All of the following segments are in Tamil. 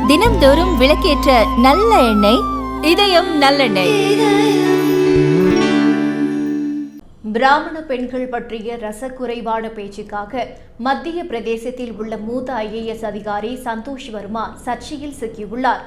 தினம்தோறும் விளக்கேற்ற நல்ல எண்ணெய் இதயம் நல்லெண்ணெய். பிராமண பெண்கள் பற்றிய ரசக்குறைவான பேச்சுக்காக மத்திய பிரதேசத்தில் உள்ள மூத்த IAS அதிகாரி சந்தோஷ் வர்மா சர்ச்சையில் சிக்கியுள்ளார்.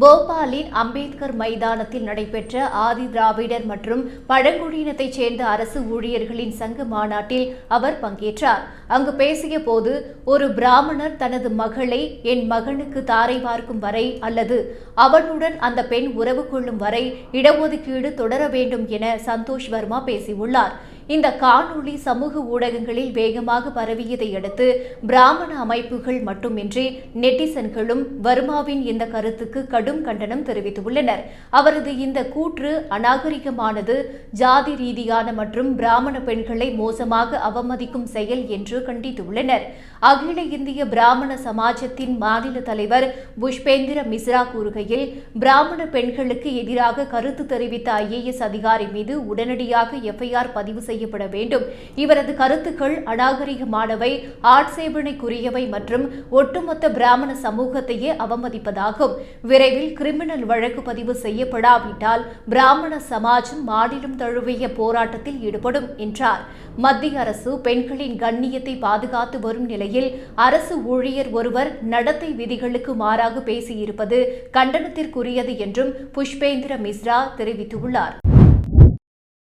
போபாலின் அம்பேத்கர் மைதானத்தில் நடைபெற்ற ஆதி திராவிடர் மற்றும் பழங்குடியினத்தைச் சேர்ந்த அரசு ஊழியர்களின் சங்க மாநாட்டில் அவர் பங்கேற்றார். அங்கு பேசிய போது, ஒரு பிராமணர் தனது மகளை என் மகனுக்கு தாரை பார்க்கும் வரை அல்லது அவனுடன் அந்த பெண் உறவு கொள்ளும் வரை இடஒதுக்கீடு தொடர வேண்டும் என சந்தோஷ் வர்மா பேசியுள்ளார். இந்த காணொளி சமூக ஊடகங்களில் வேகமாக பரவியதை அடுத்து பிராமண அமைப்புகள் மட்டுமின்றி நெட்டிசன்களும் வர்மாவின் இந்த கருத்துக்கு கடும் கண்டனம் தெரிவித்துள்ளனர். அவரது இந்த கூற்று அநாகரிகமானது, ஜாதி ரீதியான மற்றும் பிராமண பெண்களை மோசமாக அவமதிக்கும் செயல் என்று கண்டித்துள்ளனர். அகில இந்திய பிராமண சமாஜத்தின் மாநில தலைவர் புஷ்பேந்திர மிஸ்ரா கூறுகையில், பிராமண பெண்களுக்கு எதிராக கருத்து தெரிவித்த IAS அதிகாரி மீது உடனடியாக FIR பதிவு செய்யப்பட வேண்டும். இவரது கருத்துக்கள் அநாகரிகமானவை, ஆட்சேபனைக்குரியவை மற்றும் ஒட்டுமொத்த பிராமண சமூகத்தையே அவமதிப்பதாகும். விரைவில் கிரிமினல் வழக்கு பதிவு செய்யப்படாவிட்டால் பிராமண சமாஜம் மாநிலம் தழுவிய போராட்டத்தில் ஈடுபடும் என்றார். மத்திய அரசு பெண்களின் கண்ணியத்தை பாதுகாத்து வரும் நிலையில் அரசு ஊழியர் ஒருவர் நடத்தை விதிகளுக்கு மாறாக பேசியிருப்பது கண்டனத்திற்குரியது என்றும் புஷ்பேந்திர மிஸ்ரா தெரிவித்துள்ளார்.